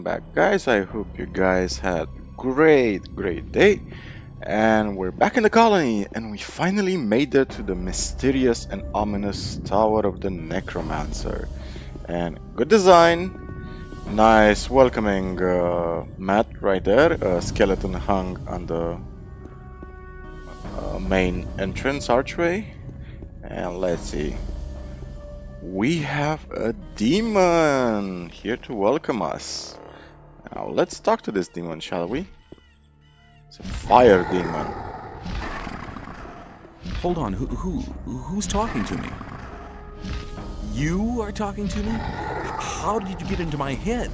welcome back, guys. I hope you guys had great day. And we're back in the colony, and we finally made it to the mysterious and ominous Tower of the Necromancer. And good design, nice welcoming mat right there, a skeleton hung on the main entrance archway. And let's see, we have a demon here to welcome us. Now let's talk to this demon, shall we? It's a fire demon. Hold on, who's talking to me? You are talking to me? How did you get into my head?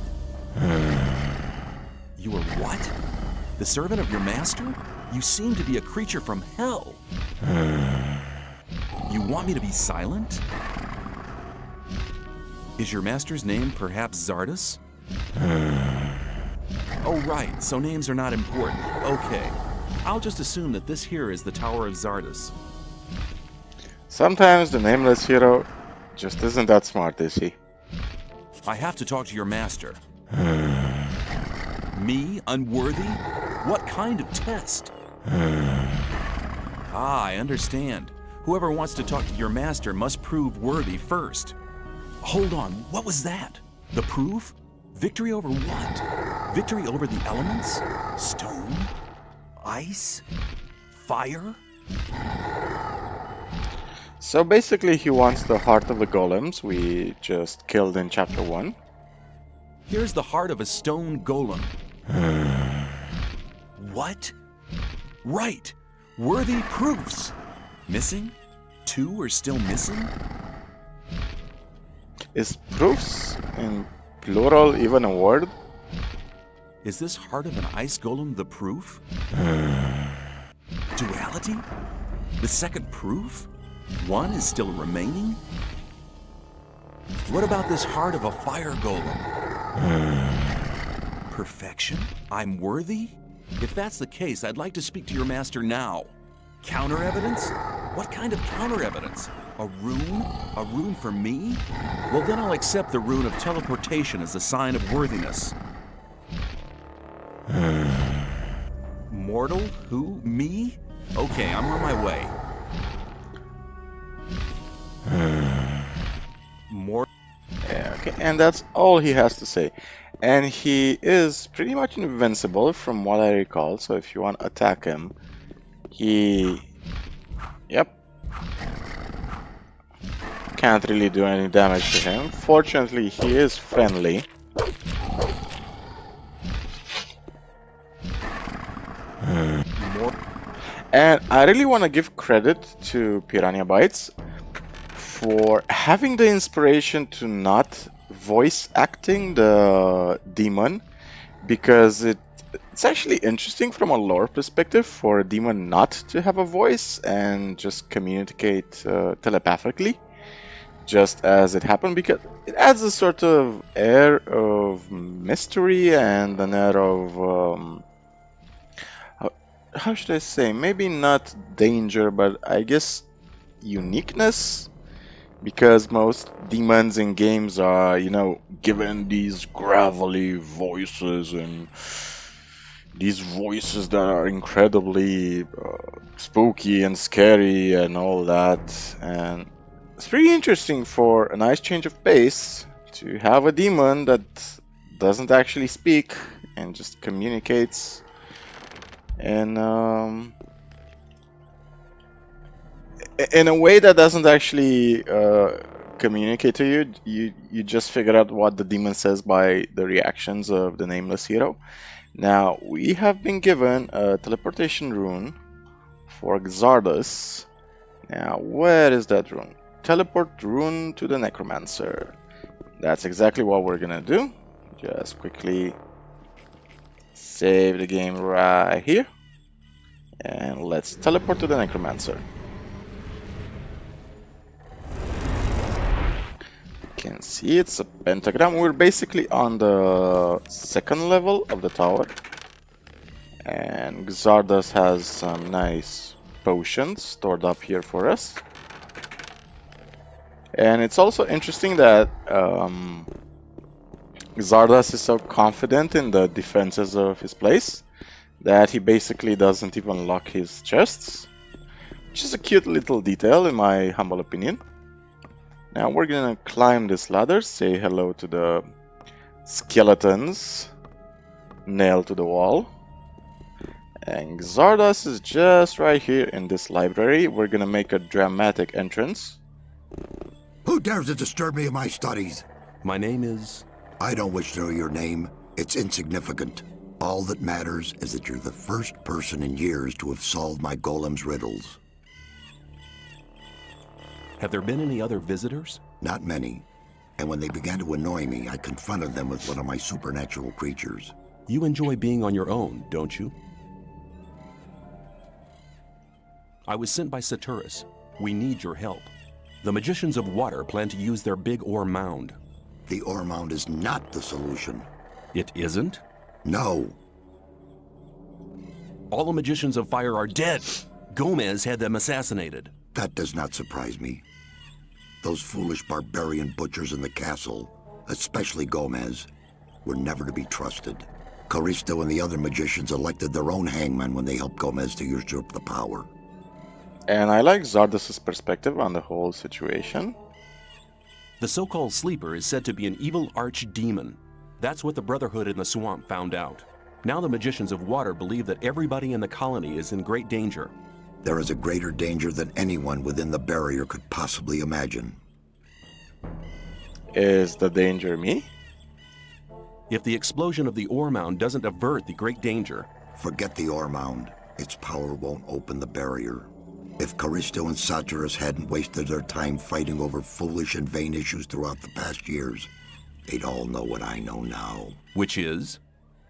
You are what? The servant of your master? You seem to be a creature from hell. You want me to be silent? Is your master's name perhaps Xardas? Oh, right, so names are not important. Okay, I'll just assume that this here is the Tower of Xardas. Sometimes the nameless hero just isn't that smart, is he? I have to talk to your master. Me? Unworthy? What kind of test? I understand. Whoever wants to talk to your master must prove worthy first. Hold on, what was that? The proof? Victory over what? Victory over the elements? Stone? Ice? Fire? So basically he wants the heart of the golems we just killed in chapter 1. Here's the heart of a stone golem. What? Right! Worthy proofs! Missing? 2 are still missing? Is proofs in plural even a word? Is this heart of an ice golem the proof? Duality? The second proof? 1 is still remaining? What about this heart of a fire golem? Perfection? I'm worthy? If that's the case, I'd like to speak to your master now. Counter evidence? What kind of counter evidence? A rune? A rune for me? Well, then I'll accept the rune of teleportation as a sign of worthiness. Mortal? Who? Me? Okay, I'm on my way. Yeah, okay, and that's all he has to say. And he is pretty much invincible from what I recall, so if you want to attack him, yep, can't really do any damage to him. Fortunately, he is friendly. And I really want to give credit to Pyranha Bytes for having the inspiration to not voice acting the demon, because it's actually interesting from a lore perspective for a demon not to have a voice and just communicate telepathically, just as it happened, because it adds a sort of air of mystery and an air of how should I say, maybe not danger, but I guess uniqueness. Because most demons in games are, given these gravelly voices and these voices that are incredibly spooky and scary and all that. And it's pretty interesting for a nice change of pace to have a demon that doesn't actually speak and just communicates in a way that doesn't actually communicate to you. You just figure out what the demon says by the reactions of the nameless hero. Now, we have been given a teleportation rune for Xardas. Now, where is that rune? Teleport rune to the Necromancer. That's exactly what we're gonna do. Just quickly save the game right here. And let's teleport to the Necromancer. Can see it's a pentagram. We're basically on the second level of the tower, and Xardas has some nice potions stored up here for us. And it's also interesting that Xardas is so confident in the defenses of his place that he basically doesn't even lock his chests, which is a cute little detail in my humble opinion. Now we're gonna climb this ladder, say hello to the skeletons nailed to the wall. And Xardas is just right here in this library. We're gonna make a dramatic entrance. Who dares to disturb me in my studies? My name is... I don't wish to know your name. It's insignificant. All that matters is that you're the first person in years to have solved my golem's riddles. Have there been any other visitors? Not many. And when they began to annoy me, I confronted them with one of my supernatural creatures. You enjoy being on your own, don't you? I was sent by Saturus. We need your help. The Magicians of Water plan to use their big ore mound. The ore mound is not the solution. It isn't? No. All the Magicians of Fire are dead. Gomez had them assassinated. That does not surprise me. Those foolish barbarian butchers in the castle, especially Gomez, were never to be trusted. Caristo and the other magicians elected their own hangman when they helped Gomez to usurp the power. And I like Xardas' perspective on the whole situation. The so-called Sleeper is said to be an evil archdemon. That's what the Brotherhood in the swamp found out. Now the Magicians of Water believe that everybody in the colony is in great danger. There is a greater danger than anyone within the barrier could possibly imagine. Is the danger me? If the explosion of the ore mound doesn't avert the great danger... Forget the ore mound. Its power won't open the barrier. If Caristo and Saturus hadn't wasted their time fighting over foolish and vain issues throughout the past years, they'd all know what I know now. Which is?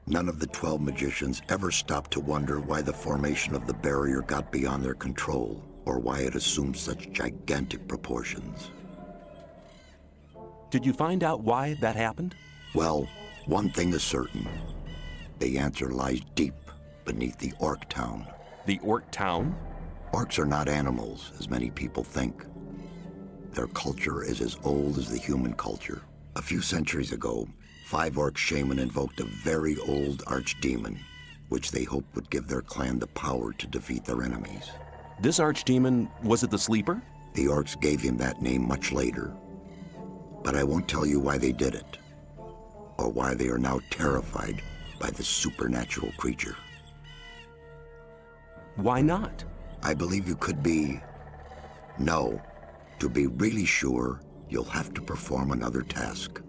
None of the 12 magicians ever stopped to wonder why the formation of the barrier got beyond their control, or why it assumed such gigantic proportions. Did you find out why that happened? Well, one thing is certain. The answer lies deep beneath the Orc Town. The Orc Town? Orcs are not animals, as many people think. Their culture is as old as the human culture. A few centuries ago, 5 orc shaman invoked a very old archdemon, which they hoped would give their clan the power to defeat their enemies. This archdemon, was it the Sleeper? The orcs gave him that name much later. But I won't tell you why they did it, or why they are now terrified by this supernatural creature. Why not? I believe you could be... No. To be really sure, you'll have to perform another task.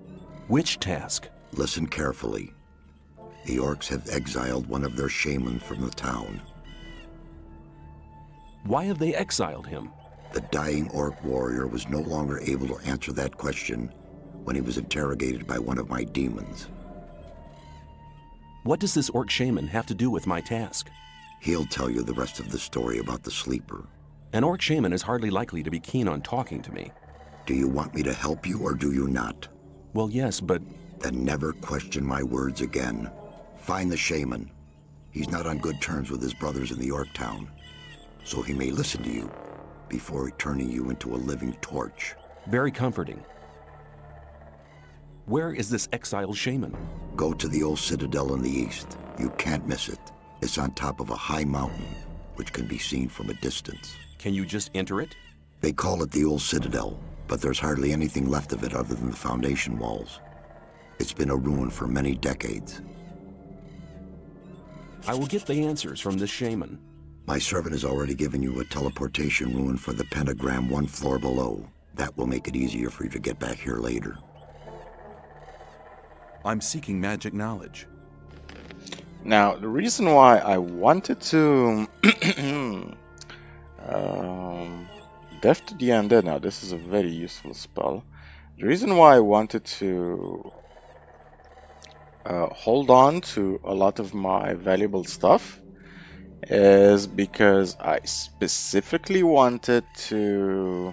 Which task? Listen carefully. The orcs have exiled one of their shamans from the town. Why have they exiled him? The dying orc warrior was no longer able to answer that question when he was interrogated by one of my demons. What does this orc shaman have to do with my task? He'll tell you the rest of the story about the Sleeper. An orc shaman is hardly likely to be keen on talking to me. Do you want me to help you or do you not? Well, yes, but... Then never question my words again. Find the shaman. He's not on good terms with his brothers in the Orc Town, so he may listen to you before turning you into a living torch. Very comforting. Where is this exiled shaman? Go to the old citadel in the east. You can't miss it. It's on top of a high mountain, which can be seen from a distance. Can you just enter it? They call it the old citadel, but there's hardly anything left of it other than the foundation walls. It's been a ruin for many decades. I will get the answers from this shaman. My servant has already given you a teleportation rune for the pentagram 1 floor below. That will make it easier for you to get back here later. I'm seeking magic knowledge. Now, the reason why I wanted to Death to the Undead. Now, this is a very useful spell. The reason why I wanted to hold on to a lot of my valuable stuff is because I specifically wanted to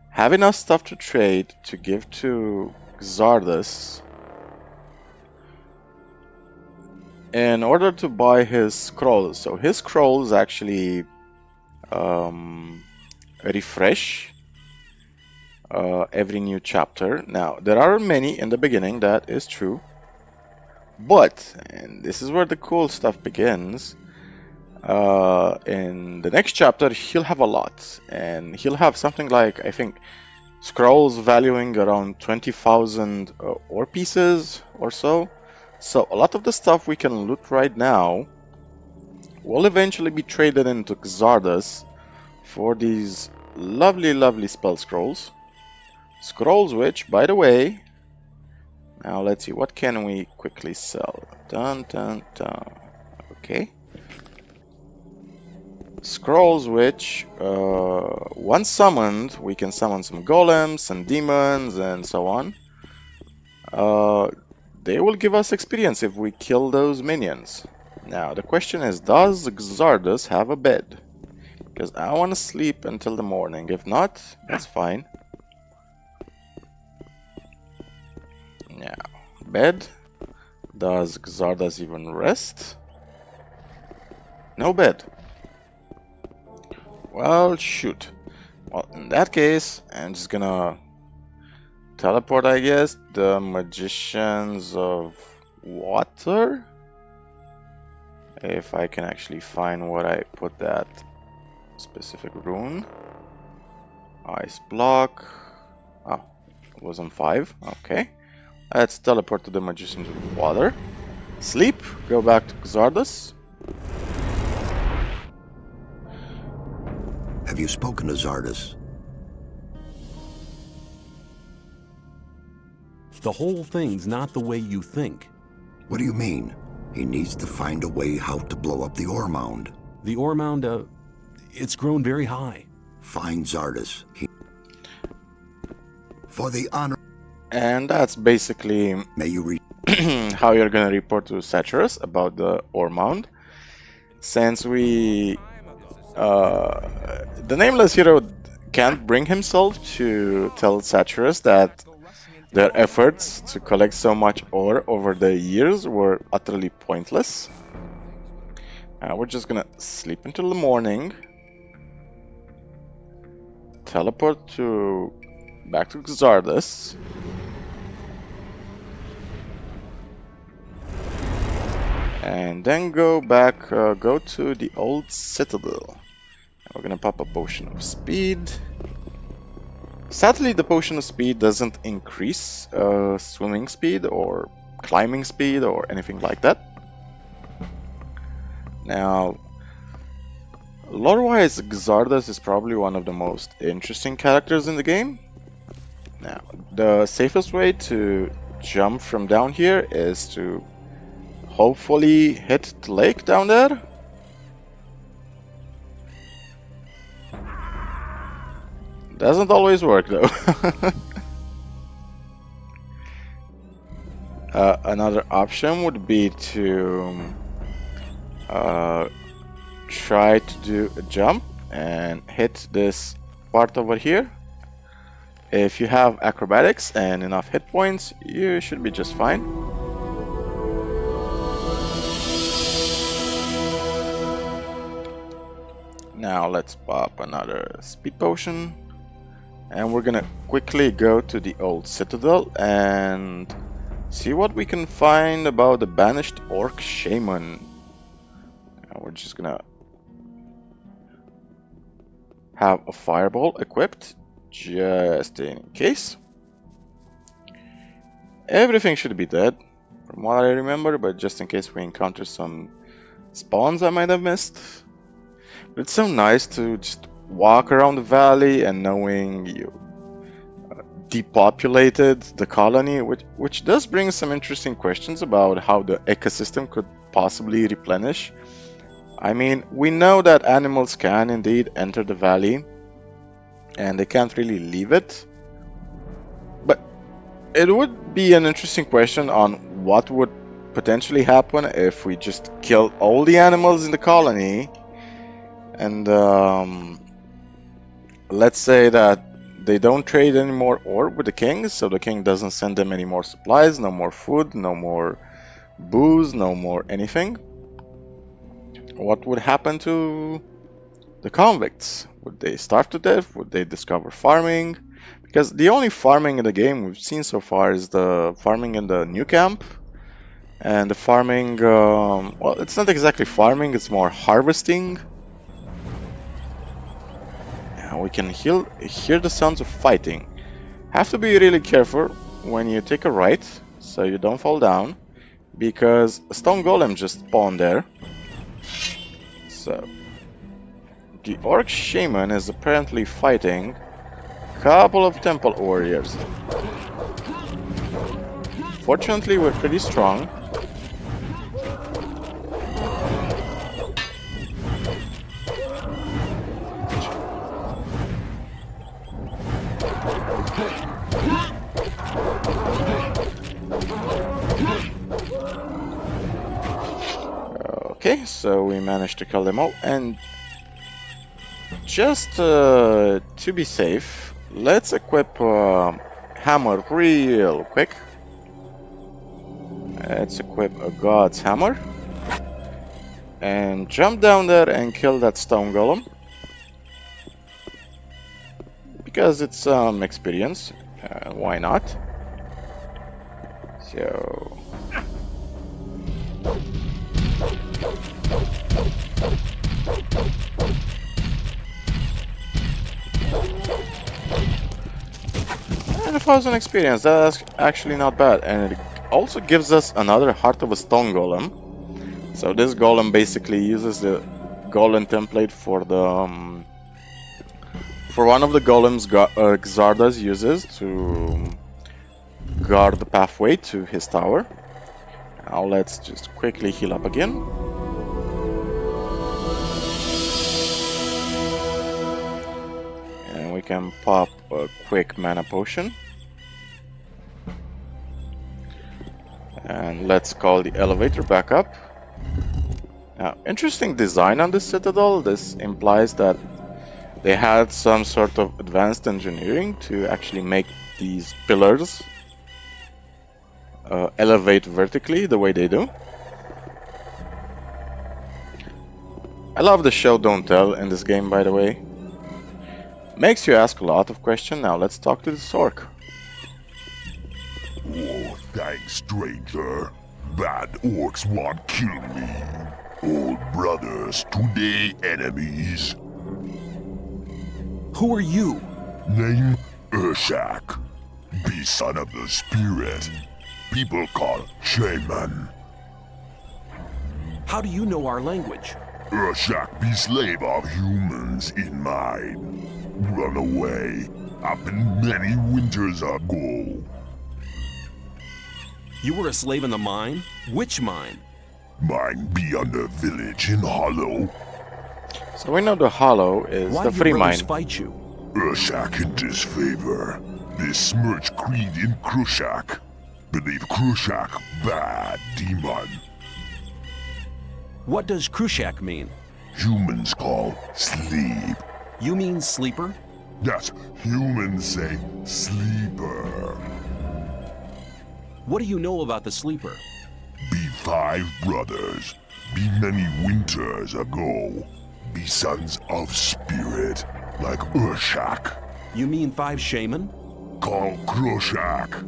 have enough stuff to trade to give to Xardas in order to buy his scrolls. So his scrolls actually refresh every new chapter. Now, there are many in the beginning, that is true. But, and this is where the cool stuff begins, in the next chapter, he'll have a lot. And he'll have something like, I think, scrolls valuing around 20,000 ore pieces or so. So, a lot of the stuff we can loot right now will eventually be traded into Xardas for these lovely, lovely spell scrolls. Scrolls which, by the way, now let's see, what can we quickly sell? Dun dun dun. Okay. Scrolls which, once summoned, we can summon some golems and demons and so on. They will give us experience if we kill those minions. Now, the question is, does Xardas have a bed? Because I want to sleep until the morning. If not, that's fine. Now, bed. Does Xardas even rest? No bed. Well, shoot. Well, in that case, I'm just gonna teleport, I guess, the Magicians of Water. If I can actually find what I put that specific rune. Ice block. Oh, it was on 5. Okay. Let's teleport to the Magicians of Water. Sleep. Go back to Xardas. Have you spoken to Xardas? The whole thing's not the way you think. What do you mean? He needs to find a way how to blow up the ore mound. The ore mound, it's grown very high. Find Xardas. For the honor... And that's basically May you read... how you're gonna report to Xardas about the ore mound. Since we... the Nameless Hero can't bring himself to tell Xardas that their efforts to collect so much ore over the years were utterly pointless. We're just gonna sleep until the morning. Teleport back to Xardas. And then go to the old citadel. We're gonna pop a potion of speed. Sadly, the potion of speed doesn't increase swimming speed or climbing speed or anything like that. Now, lore-wise, Xardas is probably one of the most interesting characters in the game. Now, the safest way to jump from down here is to hopefully hit the lake down there. Doesn't always work though. Another option would be to try to do a jump and hit this part over here. If you have acrobatics and enough hit points, you should be just fine. Now let's pop another speed potion. And we're gonna quickly go to the old citadel and see what we can find about the banished orc shaman. And we're just gonna have a fireball equipped just in case. Everything should be dead from what I remember, but just in case we encounter some spawns I might have missed. But it's so nice to just walk around the valley and knowing you depopulated the colony, which does bring some interesting questions about how the ecosystem could possibly replenish. I mean, we know that animals can indeed enter the valley and they can't really leave it, but it would be an interesting question on what would potentially happen if we just kill all the animals in the colony and let's say that they don't trade any more ore with the king, so the king doesn't send them any more supplies, no more food, no more booze, no more anything. What would happen to the convicts? Would they starve to death? Would they discover farming? Because the only farming in the game we've seen so far is the farming in the new camp and the farming, well, it's not exactly farming, it's more harvesting. And we can hear the sounds of fighting. Have to be really careful when you take a right, so you don't fall down, because a stone golem just spawned there. So, the orc shaman is apparently fighting a couple of temple warriors. Fortunately, we're pretty strong. Okay, so we managed to kill them all, and just to be safe, let's equip hammer real quick. Let's equip a god's hammer and jump down there and kill that stone golem because it's experience. Why not? So. And 1,000 experience, that's actually not bad, and it also gives us another Heart of a Stone Golem. So this golem basically uses the golem template for the for one of the golems Xardas uses to guard the pathway to his tower. Now let's just quickly heal up again. And we can pop a quick mana potion. And let's call the elevator back up. Now, interesting design on this citadel. This implies that they had some sort of advanced engineering to actually make these pillars elevate vertically the way they do. I love the show don't tell in this game, by the way. Makes you ask a lot of questions. Now let's talk to the orc. Oh, thanks, stranger. Bad orcs want kill me. Old brothers, today enemies. Who are you? Name Urshak. Be son of the spirit. People call shaman. How do you know our language? Urshak be slave of humans in mine. Run away. Happened many winters ago. You were a slave in the mine? Which mine? Mine be under village in Hollow. So we know the Hollow is Why the do free your brothers mine. fight you? Urshak in disfavor. They smirch creed in Krushak. Believe Krushak bad demon. What does Krushak mean? Humans call sleep. You mean sleeper? Yes, humans say sleeper. What do you know about the sleeper? Be 5 brothers. Be many winters ago. Be sons of spirit, like Urshak. You mean 5 shaman? Call Krushak.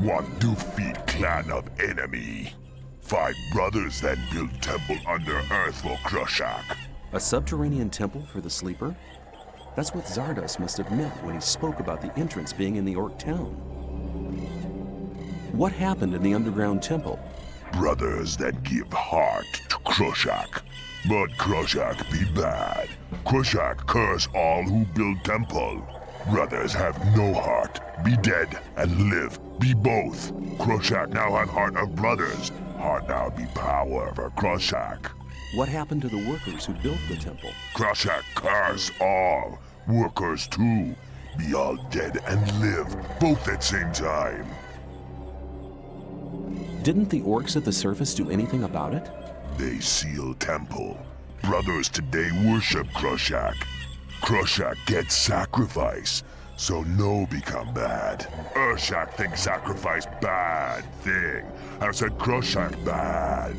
One defeat clan of enemy. 5 brothers then build temple under earth for Krushak. A subterranean temple for the sleeper? That's what Xardas must have meant when he spoke about the entrance being in the orc town. What happened in the underground temple? Brothers that give heart to Krushak. But Krushak be bad. Krushak curse all who build temple. Brothers have no heart. Be dead and live. Be both. Krushak now have heart of brothers. Heart now be power for Krushak. What happened to the workers who built the temple? Krushak curse all. Workers too. Be all dead and live. Both at same time. Didn't the orcs at the surface do anything about it? They seal temple. Brothers today worship Krushak. Krushak gets sacrifice, so no become bad. Urshak think sacrifice bad thing. I said Krushak bad.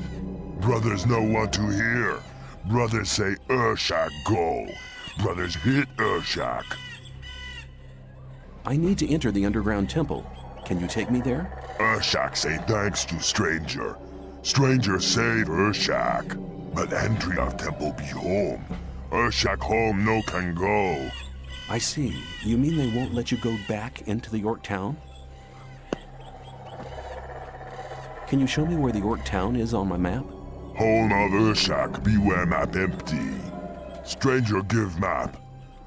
Brothers no want to hear. Brothers say Urshak go. Brothers hit Urshak. I need to enter the underground temple. Can you take me there? Urshak say thanks to stranger. Stranger save Urshak. But entry of temple be home. Urshak home no can go. I see. You mean they won't let you go back into the Orc town? Can you show me where the Orc town is on my map? Home of Urshak beware map empty. Stranger give map.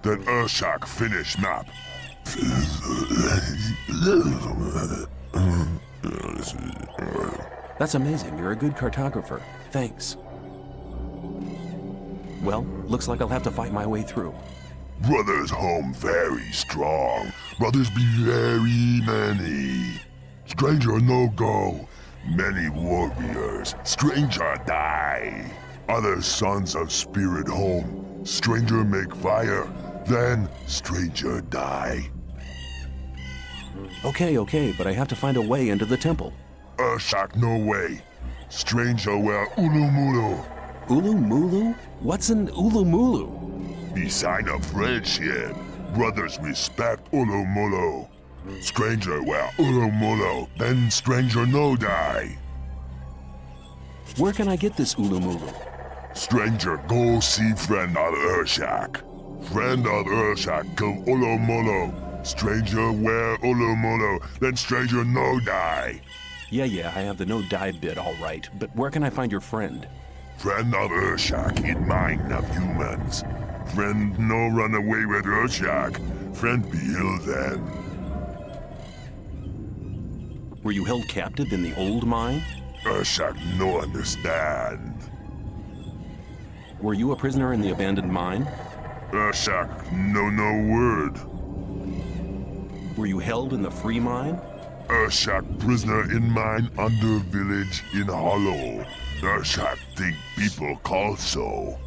Then Urshak finish map. That's amazing. You're a good cartographer. Thanks. Well, looks like I'll have to fight my way through. Brothers home very strong. Brothers be very many. Stranger no go. Many warriors. Stranger die. Other sons of spirit home. Stranger make fire. Then stranger die. Okay, but I have to find a way into the temple. Urshak no way. Stranger wear ulumulu. Ulumulu? What's an Ulumulu? Be sign of friendship. Brothers respect ulumulu. Stranger wear ulumulu. Then stranger no die. Where can I get this Ulumulu? Stranger go see friend of Urshak. Friend of Urshak kill ulumulu. Stranger wear ulumulu. Then stranger no die. Yeah, I have the no die bit all right, but where can I find your friend? Friend of Urshak in mind of humans. Friend no run away with Urshak. Friend be ill then. Were you held captive in the old mine? Urshak no understand. Were you a prisoner in the abandoned mine? Urshak no word. Were you held in the free mine? Urshak prisoner in mine under village in hollow. Urshak think people call so.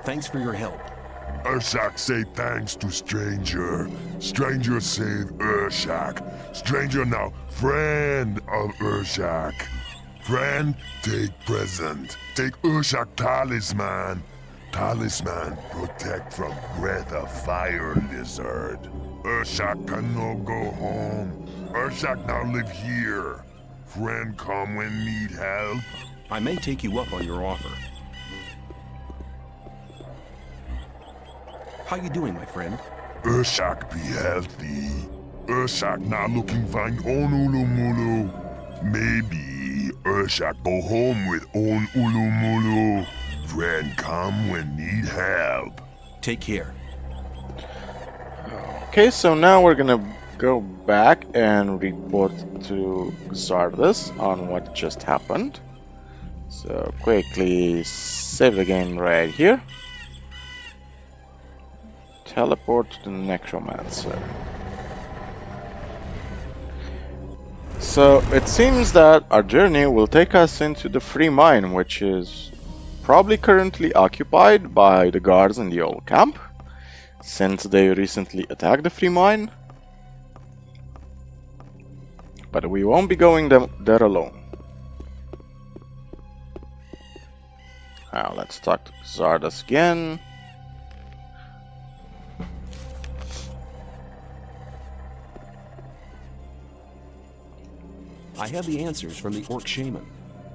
Thanks for your help. Urshak say thanks to stranger. Stranger save Urshak. Stranger now friend of Urshak. Friend take present. Take Urshak talisman. Talisman protect from breath of fire lizard. Urshak can no go home. Urshak now live here. Friend come when need help. I may take you up on your offer. How you doing, my friend? Urshak be healthy. Urshak now looking find own ulumulu. Maybe Urshak go home with own ulumulu. Friend come when need help. Take care. Okay, so now we're gonna go back and report to Xardas on what just happened. So quickly save the game right here. Teleport to the Necromancer. So it seems that our journey will take us into the free mine, which is probably currently occupied by the guards in the old camp, since they recently attacked the free mine. But we won't be going there alone. Now let's talk to Xardas again. I have the answers from the Orc Shaman.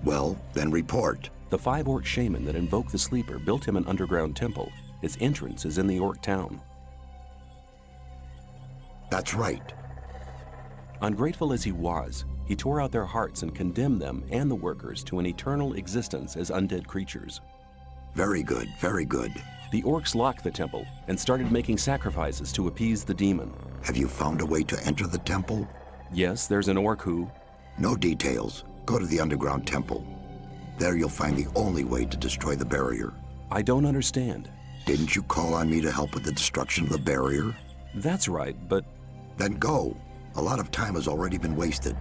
Well, then report. The 5 Orc Shaman that invoked the Sleeper built him an underground temple. Its entrance is in the Orc town. That's right. Ungrateful as he was, he tore out their hearts and condemned them and the workers to an eternal existence as undead creatures. Very good, very good. The Orcs locked the temple and started making sacrifices to appease the demon. Have you found a way to enter the temple? Yes, there's an Orc who... No details. Go to the underground temple. There you'll find the only way to destroy the barrier. I don't understand. Didn't you call on me to help with the destruction of the barrier? That's right, but... Then go. A lot of time has already been wasted.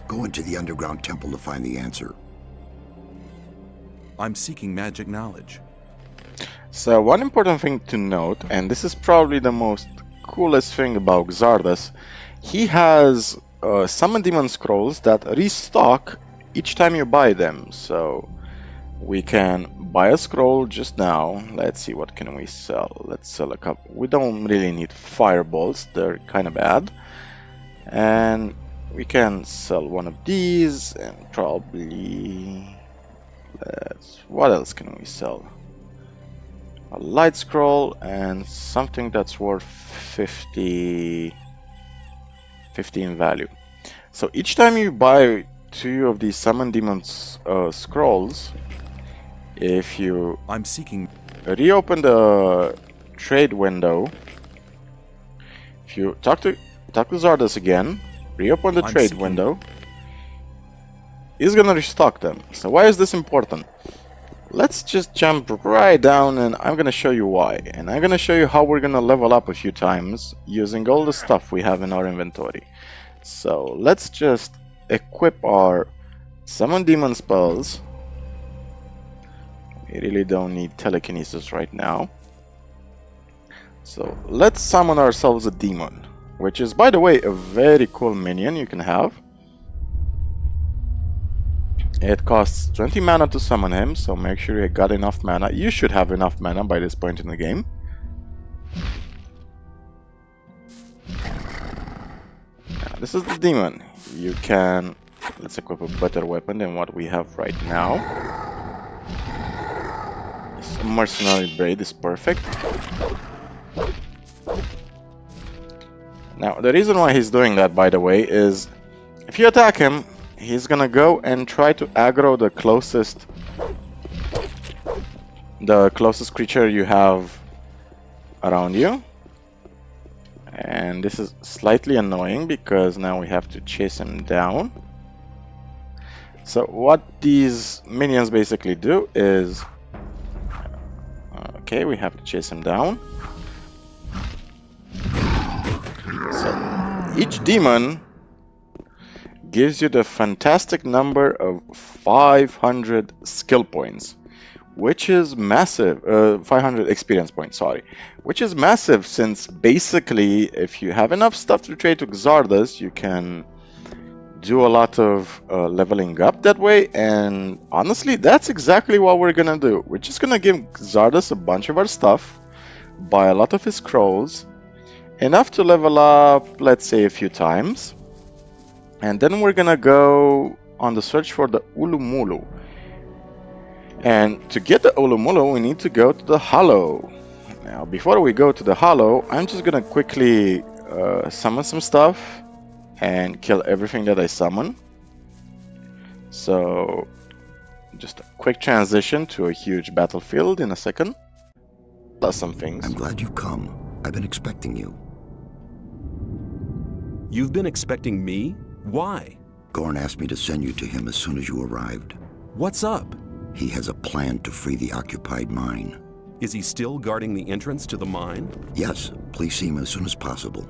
Go into the underground temple to find the answer. I'm seeking magic knowledge. So one important thing to note, and this is probably the most coolest thing about Xardas, he has summon demon scrolls that restock each time you buy them. So we can buy a scroll just now. Let's see, what can we sell? Let's sell a couple. We don't really need fireballs, they're kind of bad. And we can sell one of these, and probably what else can we sell? A light scroll and something that's worth 50 in value. So each time you buy 2 of these summon demons scrolls, if you I'm seeking. reopen the trade window, if you talk to Xardas again, reopen the trade window, he's gonna restock them. So why is this important? Let's just jump right down, and I'm gonna show you why. And I'm gonna show you how we're gonna level up a few times using all the stuff we have in our inventory. So let's just equip our summon demon spells. We really don't need telekinesis right now. So let's summon ourselves a demon, which is, by the way, a very cool minion you can have. It costs 20 mana to summon him, so make sure you got enough mana. You should have enough mana by this point in the game. This is the demon. You can... let's equip a better weapon than what we have right now. This mercenary braid is perfect. Now, the reason why he's doing that, by the way, is if you attack him, he's gonna go and try to aggro the closest creature you have around you. And this is slightly annoying because now we have to chase him down. So what these minions basically do is... okay, we have to chase him down. So each demon gives you the fantastic number of 500 skill points, which is massive. 500 experience points, sorry, which is massive, since basically if you have enough stuff to trade to Xardas, you can do a lot of leveling up that way. And honestly, that's exactly what we're gonna do. We're just gonna give Xardas a bunch of our stuff, buy a lot of his scrolls, enough to level up, let's say, a few times. And then we're gonna go on the search for the Ulumulu. And to get the Ulumulu, we need to go to the Hollow. Now, before we go to the Hollow, I'm just gonna quickly summon some stuff and kill everything that I summon. So, just a quick transition to a huge battlefield in a second. Plus some things. I'm glad you come. I've been expecting you. You've been expecting me? Why? Gorn asked me to send you to him as soon as you arrived. What's up? He has a plan to free the occupied mine. Is he still guarding the entrance to the mine? Yes, please see him as soon as possible.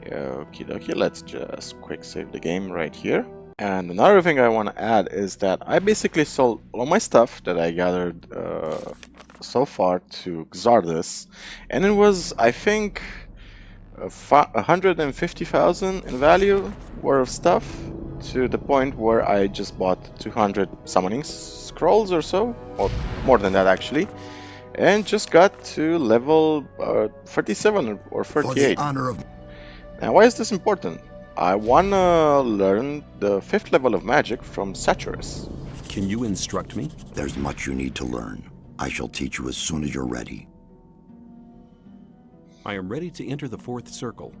Okie dokie, let's just quick save the game right here. And another thing I want to add is that I basically sold all my stuff that I gathered so far to Xardas, and it was, I think, 150,000 in value worth of stuff, to the point where I just bought 200 summoning scrolls or so, or more than that actually, and just got to level 37 or 38. For the honor of... Now, why is this important? I wanna learn the 5th level of magic from Xardas. Can you instruct me? There's much you need to learn. I shall teach you as soon as you're ready. I am ready to enter the 4th circle.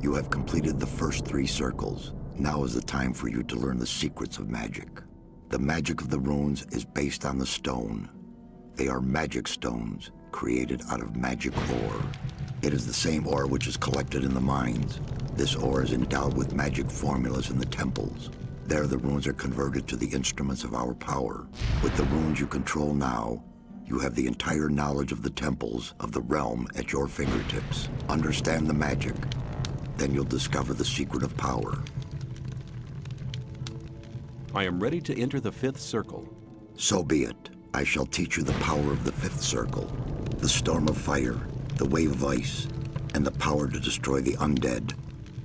You have completed the first 3 circles. Now is the time for you to learn the secrets of magic. The magic of the runes is based on the stone. They are magic stones, created out of magic ore. It is the same ore which is collected in the mines. This ore is endowed with magic formulas in the temples. There the runes are converted to the instruments of our power. With the runes you control now, you have the entire knowledge of the temples of the realm at your fingertips. Understand the magic, then you'll discover the secret of power. I am ready to enter the 5th circle. So be it. I shall teach you the power of the 5th circle. The storm of fire, the wave of ice, and the power to destroy the undead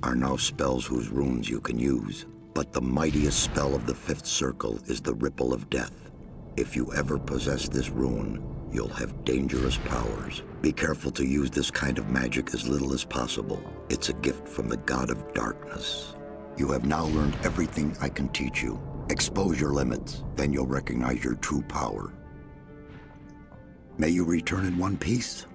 are now spells whose runes you can use. But the mightiest spell of the fifth circle is the Ripple of Death. If you ever possess this rune, you'll have dangerous powers. Be careful to use this kind of magic as little as possible. It's a gift from the god of darkness. You have now learned everything I can teach you. Expose your limits, then you'll recognize your true power. May you return in one piece.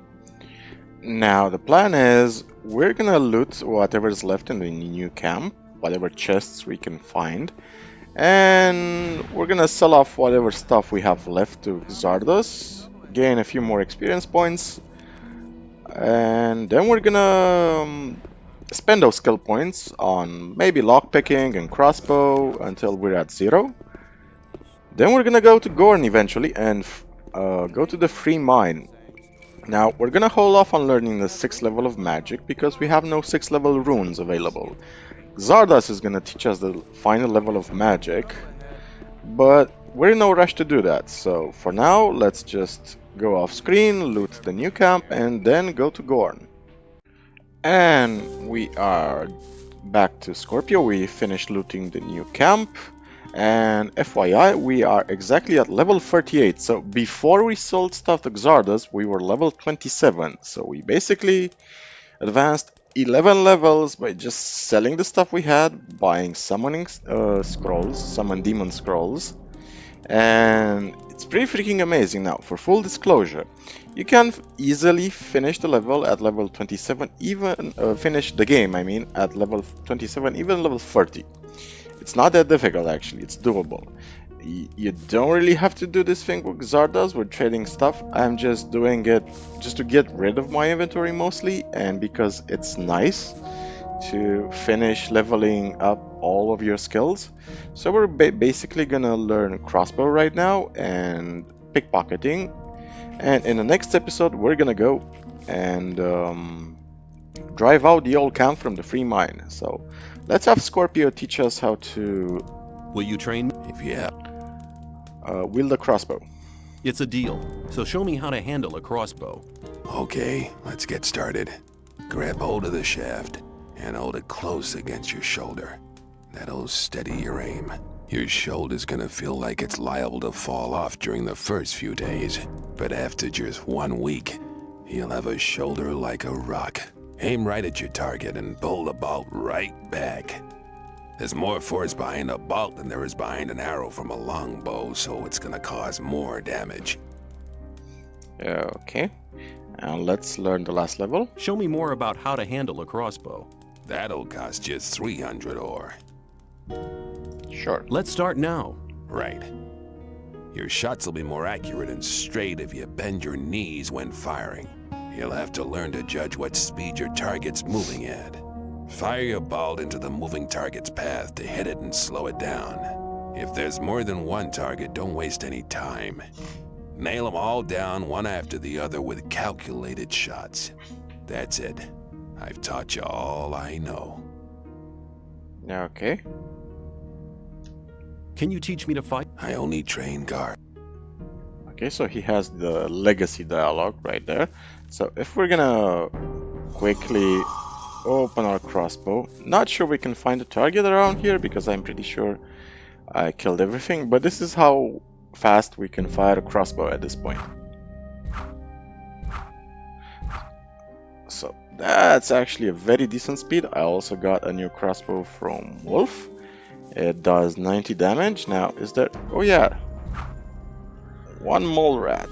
Now the plan is we're gonna loot whatever is left in the new camp, whatever chests we can find, and we're gonna sell off whatever stuff we have left to Xardas, gain a few more experience points, and then we're gonna spend those skill points on maybe lockpicking and crossbow until we're at 0. Then we're gonna go to Gorn eventually and go to the free mine. Now we're gonna hold off on learning the 6th level of magic because we have no 6th level runes available. Xardas is gonna teach us the final level of magic, but we're in no rush to do that. So for now, let's just go off screen, loot the new camp, and then go to Gorn. And we are back to Scorpio. We finished looting the new camp. And FYI, we are exactly at level 38. So before we sold stuff to Xardas, we were level 27. So we basically advanced 11 levels by just selling the stuff we had, buying summoning scrolls, summon demon scrolls. And it's pretty freaking amazing. Now, for full disclosure, you can easily finish the level at level 27, even finish the game, I mean, at level 27, even level 30. It's not that difficult, actually. It's doable. You don't really have to do this thing with Xardas. We're trading stuff. I'm just doing it just to get rid of my inventory mostly, and because it's nice to finish leveling up all of your skills. So we're basically gonna learn crossbow right now and pickpocketing. And in the next episode, we're gonna go and drive out the old camp from the free mine. So let's have Scorpio teach us how to Will you train me? If yeah, wield a crossbow. it's a deal. So show me how to handle a crossbow. Okay, let's get started. Grab hold of the shaft and hold it close against your shoulder. That'll steady your aim. Your shoulder's gonna feel like it's liable to fall off during the first few days, but after just 1 week, you'll have a shoulder like a rock. Aim right at your target and pull the bolt right back. There's more force behind a bolt than there is behind an arrow from a longbow, so it's gonna cause more damage. Okay. And let's learn the last level. Show me more about how to handle a crossbow. That'll cost you 300 ore. Sure. Let's start now. Right. Your shots will be more accurate and straight if you bend your knees when firing. You'll have to learn to judge what speed your target's moving at. Fire your bolt into the moving target's path to hit it and slow it down. If there's more than one target, don't waste any time. Nail them all down one after the other with calculated shots. That's it. I've taught you all I know. Okay. Can you teach me to fight? I only train guard. Okay, so he has the legacy dialogue right there. So if we're gonna quickly open our crossbow, not sure we can find a target around here because I'm pretty sure I killed everything, but this is how fast we can fire a crossbow at this point. So that's actually a very decent speed. I also got a new crossbow from Wolf. It does 90 damage. Now, is there... Oh yeah. One mole rat.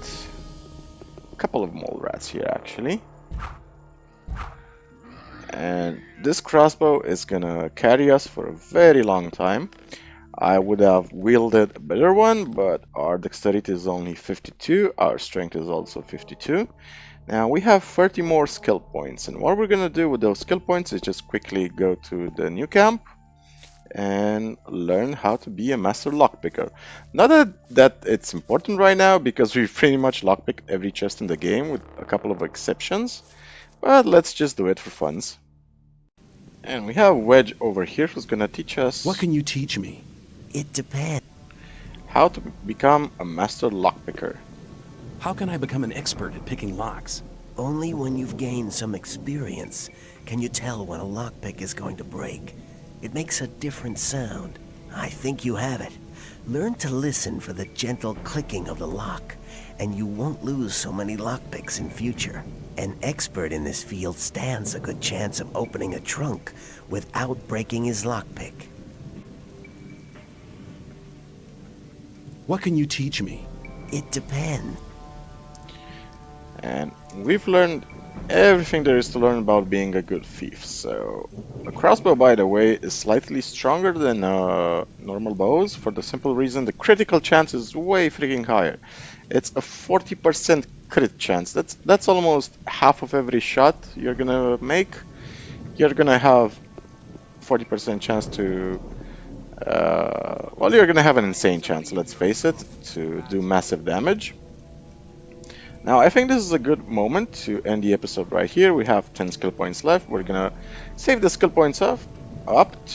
A couple of mole rats here, actually. And this crossbow is gonna carry us for a very long time. I would have wielded a better one, but our dexterity is only 52. Our strength is also 52. Now we have 30 more skill points, and what we're gonna do with those skill points is just quickly go to the new camp and learn how to be a master lockpicker. Not that it's important right now, because we've pretty much lockpicked every chest in the game with a couple of exceptions, but let's just do it for funs. And we have Wedge over here who's gonna teach us What can you teach me? It depends. how to become a master lockpicker. How can I become an expert at picking locks? Only when you've gained some experience can you tell when a lockpick is going to break. It makes a different sound. I think you have it. Learn to listen for the gentle clicking of the lock, and you won't lose so many lockpicks in future. An expert in this field stands a good chance of opening a trunk without breaking his lockpick. What can you teach me? It depends. And we've learned everything there is to learn about being a good thief. So, a crossbow, by the way, is slightly stronger than normal bows for the simple reason the critical chance is way freaking higher. It's a 40% crit chance. That's almost half of every shot you're gonna make. You're gonna have 40% chance to well, you're gonna have an insane chance, let's face it, to do massive damage. Now, I think this is a good moment to end the episode right here. We have 10 skill points left. We're gonna save the skill points up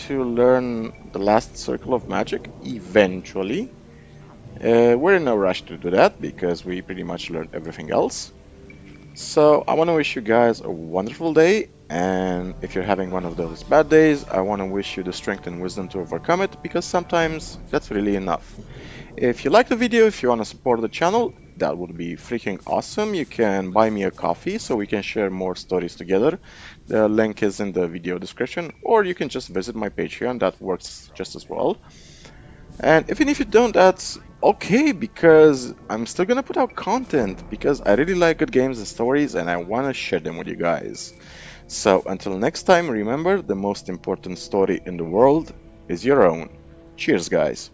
to learn the last circle of magic eventually. We're in no rush to do that because we pretty much learned everything else. So I want to wish you guys a wonderful day, and if you're having one of those bad days, I want to wish you the strength and wisdom to overcome it, because sometimes that's really enough. If you like the video, if you want to support the channel, that would be freaking awesome. You can buy me a coffee so we can share more stories together. The link is in the video description, or you can just visit my Patreon, that works just as well. And even if you don't, that's okay, because I'm still gonna put out content, because I really like good games and stories and I want to share them with you guys. So until next time, remember, the most important story in the world is your own. Cheers, guys.